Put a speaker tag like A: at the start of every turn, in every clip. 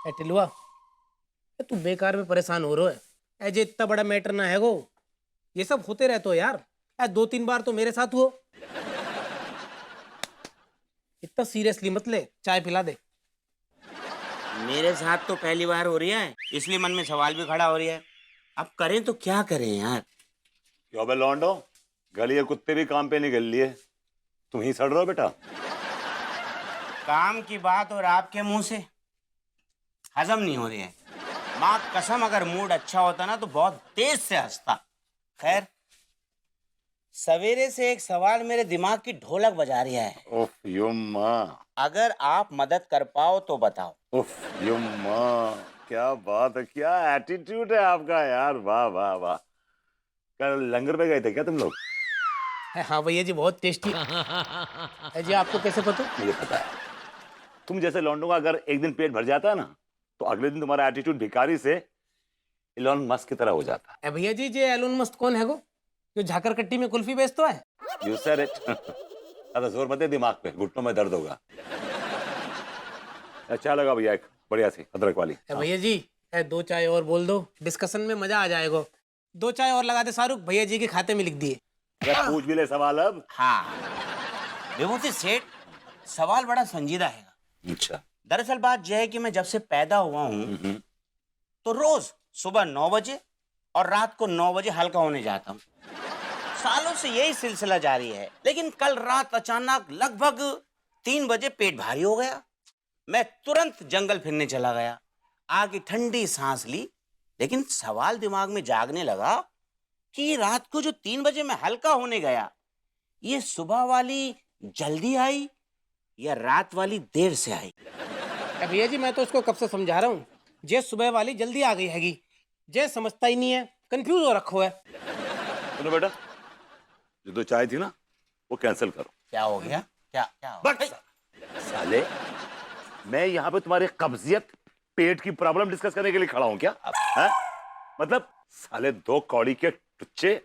A: ए टिलुआ, तू बेकार में परेशान हो रहा है। ऐजे इतना बड़ा मैटर ना है वो, ये सब होते रहते हो यार। ऐ 2-3 बार तो मेरे साथ हुआ। इतना सीरियसली मत ले, चाय पिला दे।
B: मेरे साथ तो पहली बार हो रही है, इसलिए मन में सवाल भी खड़ा हो रही है। अब करें तो क्या करें यार।
C: क्यों बे लौंडो, गली के कुत्ते भी काम पे निकल लिए, तुम ही सड़ रहे हो बेटा।
B: काम की बात और आपके मुंह से हजम नहीं हो रही है। माँ कसम, अगर मूड अच्छा होता ना तो बहुत तेज से हंसता। खैर, सवेरे से एक सवाल मेरे दिमाग की ढोलक बजा रही है।
C: उफ युम्मा,
B: अगर आप मदद कर पाओ तो बताओ।
C: उफ युम्मा, क्या बात है, क्या एटीट्यूड है आपका यार, वाह वाह वाह। कल लंगर पे गए थे क्या तुम लोग?
A: हाँ भैया जी, बहुत टेस्टी। जी आपको कैसे पता?
C: मुझे पता है। तुम जैसे लौंडों का अगर एक दिन पेट भर जाता है ना, तो अगले दिन तुम्हारा एटीट्यूड भिखारी से इलॉन मस्क की तरह हो जाता है।
A: भैया जी, जे एलोन मस्क कौन है वो, जो झाकर कट्टी में कुल्फी बेचता है?
C: You said it. ज्यादा जोर मत दे दिमाग पे, घुटनों में दर्द होगा। अच्छा लगा भैया, एक बढ़िया सी अदरक वाली।
A: भैया जी 2 चाय और बोल दो, डिस्कशन में मजा आ जाएगा। 2 चाय और लगा दे शाहरुख, भैया जी के खाते में लिख दिए।
C: पूछ भी ले सवाल अब।
B: हाँ विभूति सेठ, सवाल बड़ा संजीदा है।
C: अच्छा।
B: दरअसल बात यह है कि मैं जब से पैदा हुआ हूँ तो रोज सुबह 9 बजे और रात को 9 बजे हल्का होने जाता हूँ। सालों से यही सिलसिला जारी है, लेकिन कल रात अचानक लगभग 3 बजे पेट भारी हो गया। मैं तुरंत जंगल फिरने चला गया, आगे ठंडी सांस ली, लेकिन सवाल दिमाग में जागने लगा कि रात को जो 3 बजे मैं हल्का होने गया, ये सुबह वाली जल्दी आई या रात वाली देर से आई?
A: भैया जी मैं तो उसको कब से समझा रहा हूँ, जे सुबह वाली जल्दी आ गई हैगी, जे समझता ही नहीं है, कंफ्यूज हो रखो है।
C: सुनो बेटा, जो 2 चाय थी ना वो कैंसिल करो।
B: क्या हो गया? क्या हो
C: बस साले, मैं यहाँ पे तुम्हारी कब्जियत, पेट की प्रॉब्लम डिस्कस करने के लिए खड़ा हूँ क्या? है? मतलब साले 2 कौड़ी के टुच्चे,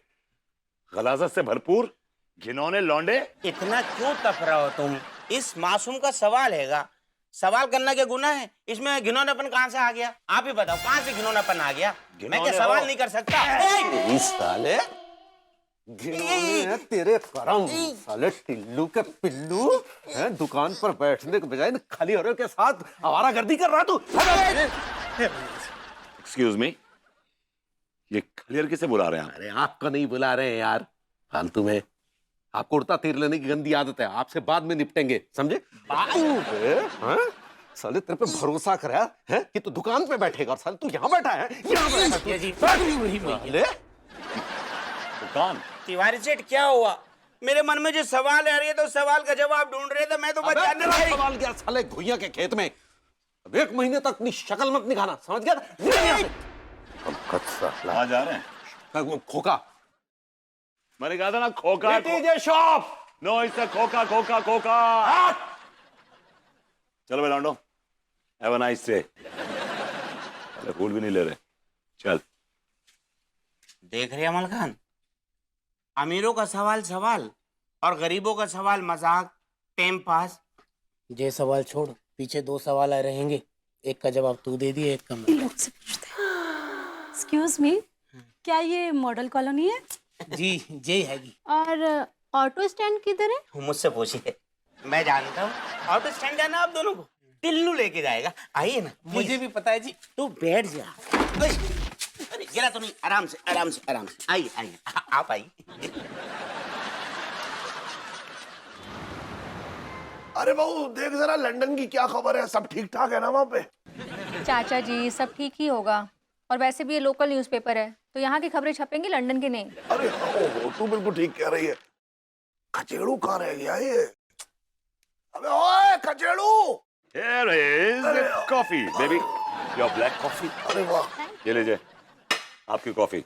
C: गलाजत से भरपूर घिनौने लौंडे।
B: इतना क्यों तप रहे हो तुम? इस मासूम का सवाल हैगा, सवाल करना क्या गुनाह है? इसमें घिनौनापन कहाँ से आ गया? आप ही बताओ, कहाँ से घिनौनापन आ गया? मैं क्या सवाल नहीं कर सकता?
D: साले घिनौने हैं तेरे करम। साले टिल्लू के पिल्लू हैं, दुकान पर बैठने के बजाय खाली औरों के साथ आवारागर्दी कर रहा तू।
C: एक्सक्यूज मी, ये क्लियर किसे बुला रहे हैं आप?
D: अरे आपको नहीं बुला रहे हैं यार, फालतू में। आपको उड़ता तीर लेने की गंदी आदत है, आपसे बाद में निपटेंगे, समझे? साले तेरे पे भरोसा करा है कि तू दुकान पे बैठेगा और साले तू यहाँ बैठा है, यहाँ बैठा है।
C: दुकान?
B: तिवारी सेठ क्या हुआ? मेरे मन में जो सवाल आ रही है तो सवाल का जवाब ढूंढ रहे थे, मैं तो बस जानने लगा।
D: सवाल क्या साले घुइयां के खेत में? अब 1 महीने तक अपनी शक्ल मत दिखाना, समझ गया?
C: कहाँ जा रहे हैं?
D: खोका,
C: मैंने कहा था ना खोका।
D: शॉप।
C: नो इससे खोका खोका खोका। चलो भाई लौंडो, हैव अ नाइस डे। अरे फूल भी नहीं ले रहे, चल।
B: देख रहे अमल खान, अमीरों का सवाल सवाल और गरीबों का सवाल मजाक, टाइम पास।
A: जे सवाल छोड़, पीछे 2 सवाल आ रहेंगे, एक का जवाब तू दे दिए, एक का मैं।
E: लोग से पूछते हैं। एक्सक्यूज मी, क्या ये मॉडल कॉलोनी है?
A: जी जे हैगी।
E: और ऑटो स्टैंड किधर है?
B: मुझसे पूछिए, मैं जानता हूँ। ऑटो स्टैंड जाना आप दोनों को, टिल्लू लेके जाएगा। आइए ना,
A: मुझे भी पता है जी।
B: तू बैठ जा। अरे गिरा तो नहीं, आराम से आराम से आराम से। आइए आइए, आप आइए।
F: अरे बहू देख जरा, लंदन की क्या खबर है? सब ठीक ठाक है ना वहाँ पे?
G: चाचा जी सब ठीक ही होगा, और वैसे भी ये लोकल न्यूज़पेपर है तो यहाँ की खबरें छपेंगी, लंदन की नहीं।
F: अरे हो, तू बिल्कुल ठीक कह रही है। खचेड़ू कहाँ रह गया ये? अबे ओए Khachedu!
C: Here is coffee, baby. Your black coffee.
F: अरे वाह,
C: ये लीजिए आपकी कॉफी।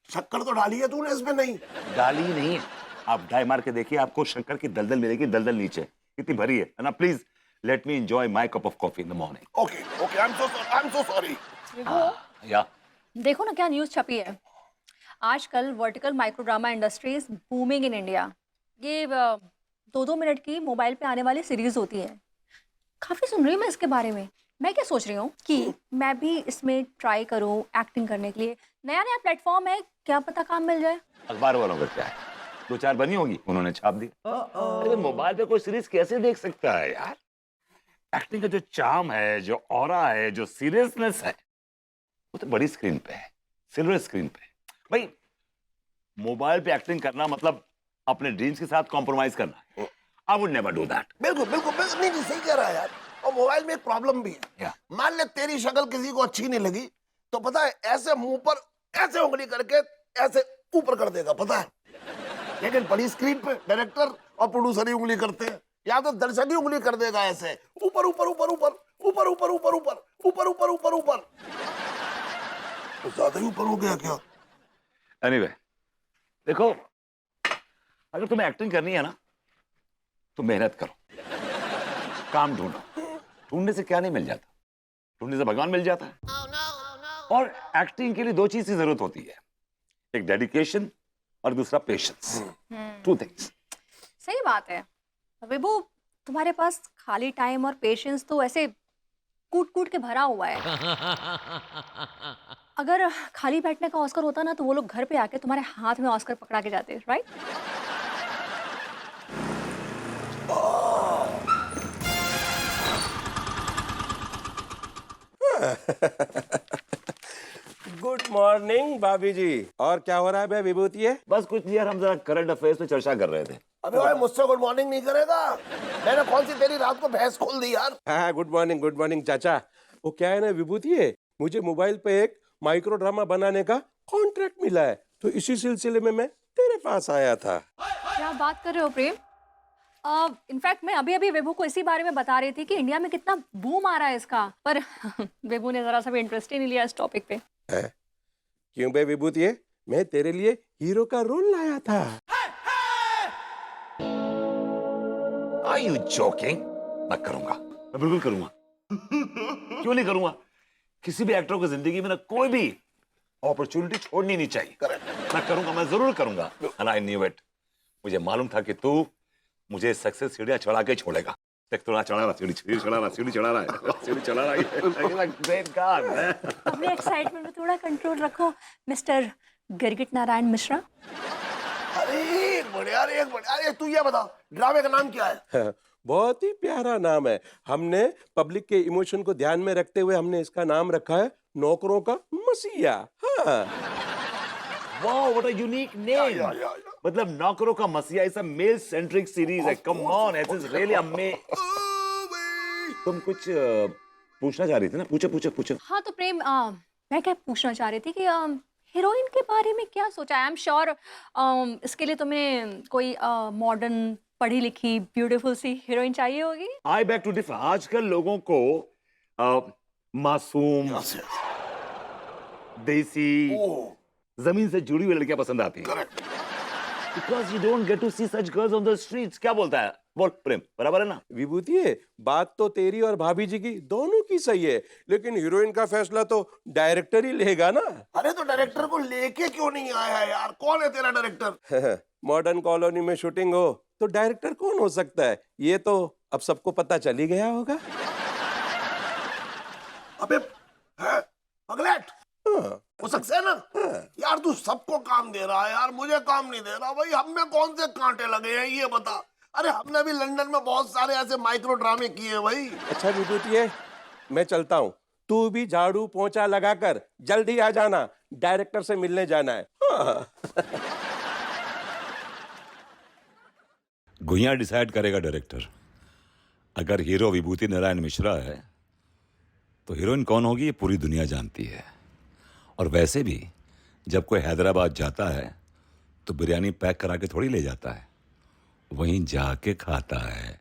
F: शक्कर तो डाली है तूने इसमें? नहीं
C: डाली नहीं है, आप डाई मार के देखिए, आपको शक्कर की दलदल मिलेगी, दलदल नीचे कितनी भरी है ना। Please let me enjoy my cup of coffee in the morning.
F: Okay okay, I am so sorry.
C: या
G: देखो ना क्या न्यूज़ छपी है आजकल, vertical microdrama industries booming in India. ये 2-2 मिनट की मोबाइल पे आने वाली सीरीज होती है। काफ़ी सुन रही हूँ मैं इसके बारे में। मैं क्या सोच रही हूँ कि मैं भी इसमें ट्राई करूँ एक्टिंग करने के लिए। नया-नया प्लेटफ़ॉर्म है, क्या पता काम मिल जाए।
C: अखबार वालों का क्या है, 2-4 बनी होगी, उन्होंने छाप दी। अरे मोबाइल पे कोई सीरीज कैसे देख सकता है यार? एक्टिंग का जो चार्म है, जो ऑरा है, जो सीरियसनेस है, वो तो बड़ी स्क्रीन पे है, सिल्वर स्क्रीन पे। भाई मोबाइल पे एक्टिंग करना मतलब अपने ड्रीम्स के साथ कॉम्प्रोमाइज करना है। I would never do that.
F: बिल्कुल बिल्कुल बिल्कुल, नहीं नहीं, सही कह रहा है यार। और मोबाइल में एक प्रॉब्लम भी है।
C: क्या?
F: मान ले तेरी शक्ल किसी को अच्छी नहीं लगी, तो पता है ऐसे मुंह पर ऐसे उंगली करके ऐसे ऊपर कर देगा, पता है। लेकिन बड़ी स्क्रीन पे डायरेक्टर और प्रोड्यूसर ही उंगली करते हैं, या तो दर्शक ही उंगली कर देगा ऐसे ऊपर ऊपर ऊपर ऊपर ऊपर ऊपर ऊपर ऊपर ऊपर ऊपर ऊपर ऊपर। तो ज्यादा ही ऊपर हो गया क्या?
C: एनीवे देखो, अगर तुम्हें एक्टिंग करनी है ना तो मेहनत करो, काम ढूंढो। ढूंढने से क्या नहीं मिल जाता, ढूंढने से भगवान मिल जाता है। और एक्टिंग के लिए 2 चीज की जरूरत होती है, एक डेडिकेशन और दूसरा पेशेंस। 2 थिंग्स।
G: सही बात है। विभू, तुम्हारे पास खाली टाइम और पेशेंस तो ऐसे कूट-कूट के भरा हुआ है। अगर खाली बैठने का ऑस्कर होता ना तो वो लोग घर पे आके तुम्हारे हाथ में ऑस्कर पकड़ा के जाते, राइट?
D: गुड मॉर्निंग भाभी जी। और क्या हो रहा है बे विभूति? है
C: बस कुछ नहीं यार, हम जरा करंट अफेयर्स पे चर्चा कर रहे थे।
F: अबे भाई मुझसे गुड मॉर्निंग नहीं करेगा? मैंने कौन सी तेरी रात को भैंस खोल दी यार?
D: हाँ, गुड मॉर्निंग चाचा। वो क्या है ना विभूति, है मुझे मोबाइल पे एक माइक्रो ड्रामा बनाने का कॉन्ट्रैक्ट मिला है, तो इसी सिलसिले में मैं तेरे पास आया था।
G: क्या बात कर रहे हो प्रेम? इनफैक्ट मैं अभी विभू को इसी बारे में बता रही थी कि इंडिया में कितना बूम आ रहा है इसका, पर विभू ने जरा सा भी इंटरेस्ट ही नहीं लिया इस टॉपिक पे।
D: है? क्यों बे विभूति? है मैं तेरे लिए हीरो का रोल लाया था।
C: Are you joking? मैं करूंगा, मैं बिल्कुल करूंगा। क्यों नहीं करूंगा? किसी भी एक्टर को जिंदगी में ना कोई भी अपॉर्चुनिटी छोड़नी नहीं चाहिए। मैं करूंगा, मैं जरूर करूंगा। And I knew it। मुझे मालूम था कि तू मुझे सक्सेस सीढ़ियां चढ़ा के छोड़ेगा। देख थोड़ा चढ़ा रहा, सीढ़ी चढ़ा रहा, सीढ़ी चढ़ा रहा है, सीढ़ी चढ़ा रहा है। Great God, man।
G: अपने एक्साइटमेंट में थोड़ा कंट्रोल रखो मिस्टर गिरगिट नारायण मिश्रा।
F: अरे एक बढ़िया रे, एक बढ़िया। अरे तू ये बता, ड्रामे का नाम क्या है?
D: बहुत ही प्यारा नाम है। हमने पब्लिक के इमोशन को ध्यान में रखते हुए हमने इसका नाम रखा है नौकरों का मसीहा। हाँ।
C: Wow, what a unique name। मतलब नौकरों का मसीहा is a male centric series है। Come on, it is really amazing. तुम कुछ पूछना चाह रही थी ना? पूछो।
G: हाँ तो प्रेम, मैं क्या पूछना चाह रही थी कि हीरोइन के बारे में क्या सोचा? आई एम श्योर इसके लिए तुम्हें कोई मॉडर्न पढ़ी लिखी ब्यूटीफुल सी हीरोइन चाहिए होगी।
C: आई बैक टू डिफर। आजकल लोगों को मासूम, देसी, जमीन से जुड़ी हुई लड़कियां पसंद आती हैं। Because you don't get to see such girls on the streets। क्या बोलता है? बोल प्रेम, बराबर है ना?
D: विभूति, है बात तो तेरी और भाभी जी की दोनों की सही है, लेकिन हीरोइन का फैसला तो डायरेक्टर ही लेगा ना।
F: अरे तो डायरेक्टर को लेके क्यों नहीं आया यार? कौन है तेरा डायरेक्टर?
D: मॉडर्न कॉलोनी में शूटिंग हो तो डायरेक्टर कौन हो सकता है, ये तो अब सबको पता चल ही गया होगा।
F: अबे है पगलेट, हो सकता है ना? यार तू सबको काम दे रहा है यार, मुझे काम नहीं दे रहा। भाई हम में कौन से कांटे लगे हैं ये बता। अरे हमने भी लंदन में बहुत सारे ऐसे माइक्रो ड्रामे किए हैं भाई।
D: अच्छा विभूति, है मैं चलता हूँ, तू भी झाड़ू पोंछा लगाकर जल्दी आ जाना, डायरेक्टर से मिलने जाना है। हाँ।
H: गुइयां डिसाइड करेगा डायरेक्टर। अगर हीरो विभूति नारायण मिश्रा है तो हीरोइन कौन होगी ये पूरी दुनिया जानती है। और वैसे भी जब कोई हैदराबाद जाता है तो बिरयानी पैक करा के थोड़ी ले जाता है, वहीं जाके खाता है।